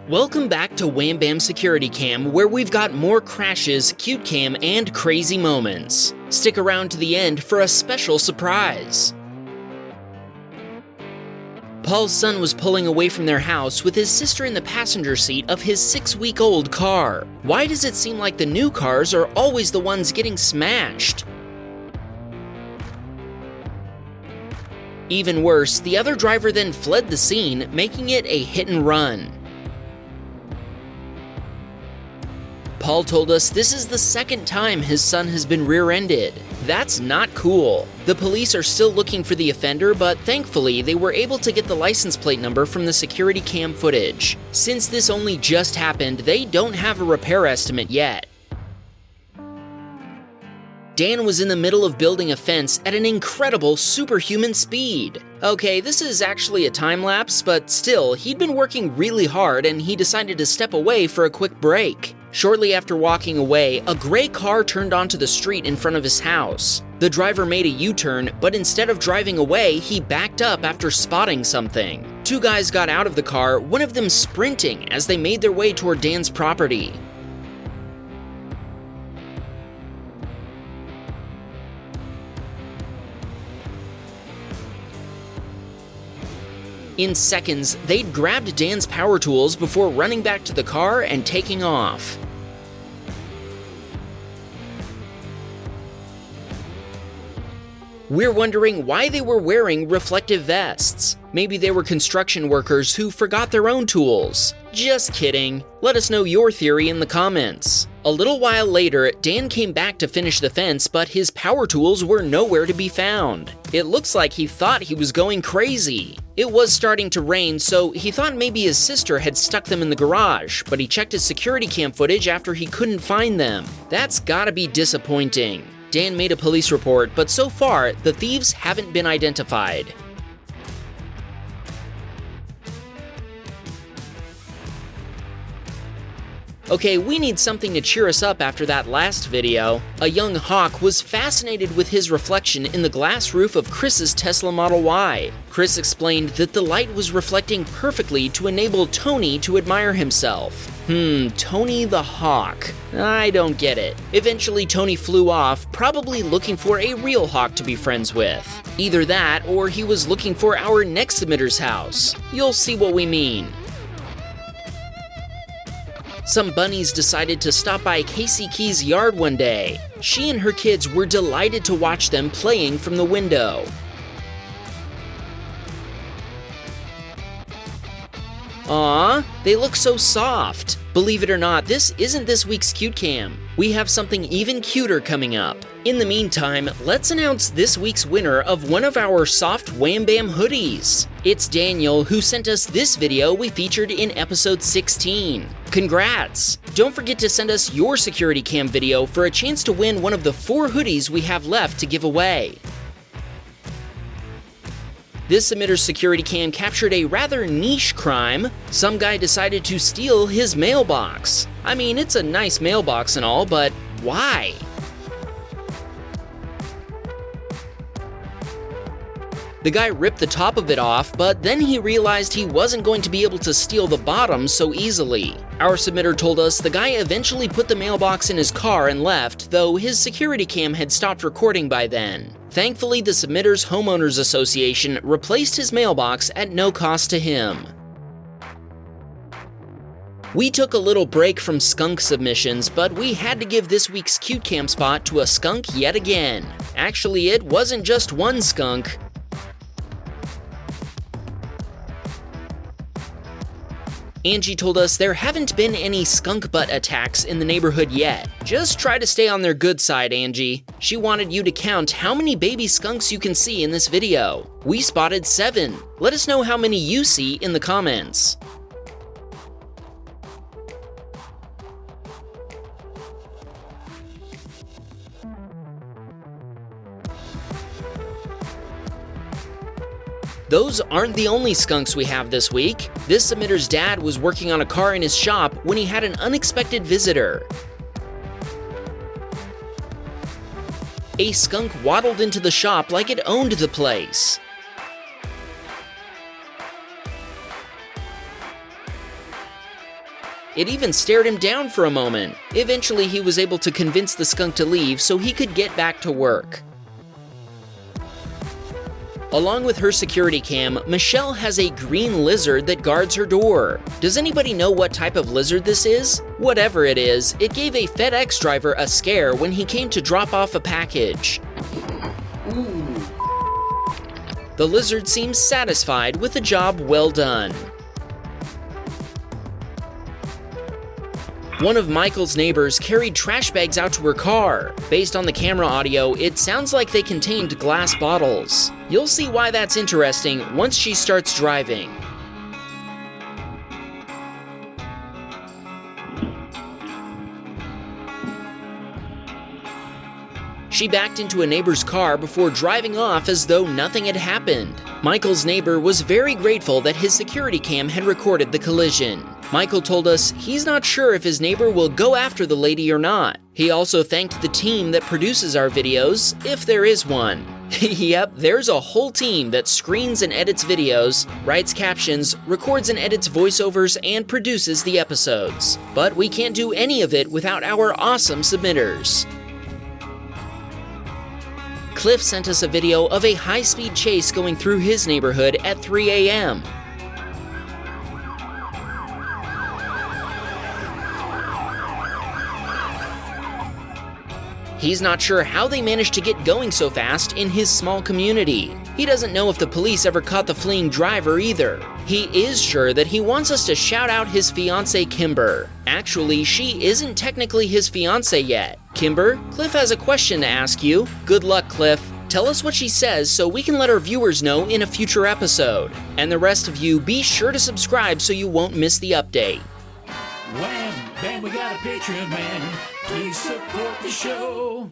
Welcome back to Wham Baam Securitycam, where we've got more crashes, cute cam, and crazy moments. Stick around to the end for a special surprise. Paul's son was pulling away from their house with his sister in the passenger seat of his 6-week-old car. Why does it seem like the new cars are always the ones getting smashed? Even worse, the other driver then fled the scene, making it a hit and run. Paul told us this is the second time his son has been rear-ended. That's not cool. The police are still looking for the offender, but thankfully they were able to get the license plate number from the security cam footage. Since this only just happened, they don't have a repair estimate yet. Dan was in the middle of building a fence at an incredible superhuman speed. Okay, this is actually a time lapse, but still, he'd been working really hard and he decided to step away for a quick break. Shortly after walking away, a gray car turned onto the street in front of his house. The driver made a U-turn, but instead of driving away, he backed up after spotting something. Two guys got out of the car, one of them sprinting as they made their way toward Dan's property. In seconds, they'd grabbed Dan's power tools before running back to the car and taking off. We're wondering why they were wearing reflective vests. Maybe they were construction workers who forgot their own tools. Just kidding. Let us know your theory in the comments. A little while later, Dan came back to finish the fence, but his power tools were nowhere to be found. It looks like he thought he was going crazy. It was starting to rain, so he thought maybe his sister had stuck them in the garage, but he checked his security cam footage after he couldn't find them. That's gotta be disappointing. Dan made a police report, but so far, the thieves haven't been identified. Okay, we need something to cheer us up after that last video. A young hawk was fascinated with his reflection in the glass roof of Chris's Tesla Model Y. Chris explained that the light was reflecting perfectly to enable Tony to admire himself. Tony the hawk. I don't get it. Eventually, Tony flew off, probably looking for a real hawk to be friends with. Either that, or he was looking for our next submitter's house. You'll see what we mean. Some bunnies decided to stop by Casey Key's yard one day. She and her kids were delighted to watch them playing from the window. Aww, they look so soft. Believe it or not, this isn't this week's Cute Cam. We have something even cuter coming up. In the meantime, let's announce this week's winner of one of our soft Wham Bam hoodies. It's Daniel, who sent us this video we featured in episode 16. Congrats! Don't forget to send us your security cam video for a chance to win one of the 4 hoodies we have left to give away. This submitter's security cam captured a rather niche crime. Some guy decided to steal his mailbox. I mean, it's a nice mailbox and all, but why? The guy ripped the top of it off, but then he realized he wasn't going to be able to steal the bottom so easily. Our submitter told us the guy eventually put the mailbox in his car and left, though his security cam had stopped recording by then. Thankfully, the submitter's homeowners association replaced his mailbox at no cost to him. We took a little break from skunk submissions, but we had to give this week's Cute Cam spot to a skunk yet again. Actually, it wasn't just one skunk. Angie told us there haven't been any skunk butt attacks in the neighborhood yet. Just try to stay on their good side, Angie. She wanted you to count how many baby skunks you can see in this video. We spotted 7. Let us know how many you see in the comments. Those aren't the only skunks we have this week. This submitter's dad was working on a car in his shop when he had an unexpected visitor. A skunk waddled into the shop like it owned the place. It even stared him down for a moment. Eventually, he was able to convince the skunk to leave so he could get back to work. Along with her security cam, Michelle has a green lizard that guards her door. Does anybody know what type of lizard this is? Whatever it is, it gave a FedEx driver a scare when he came to drop off a package. The lizard seems satisfied with a job well done. One of Michael's neighbors carried trash bags out to her car. Based on the camera audio, it sounds like they contained glass bottles. You'll see why that's interesting once she starts driving. She backed into a neighbor's car before driving off as though nothing had happened. Michael's neighbor was very grateful that his security cam had recorded the collision. Michael told us he's not sure if his neighbor will go after the lady or not. He also thanked the team that produces our videos, if there is one. Yep, there's a whole team that screens and edits videos, writes captions, records and edits voiceovers, and produces the episodes. But we can't do any of it without our awesome submitters. Cliff sent us a video of a high-speed chase going through his neighborhood at 3 a.m. He's not sure how they managed to get going so fast in his small community. He doesn't know if the police ever caught the fleeing driver either. He is sure that he wants us to shout out his fiancée Kimber. Actually, she isn't technically his fiancée yet. Kimber, Cliff has a question to ask you. Good luck, Cliff. Tell us what she says so we can let our viewers know in a future episode. And the rest of you, be sure to subscribe so you won't miss the update. Wham Bam, we got a Patreon, man. Please support the show.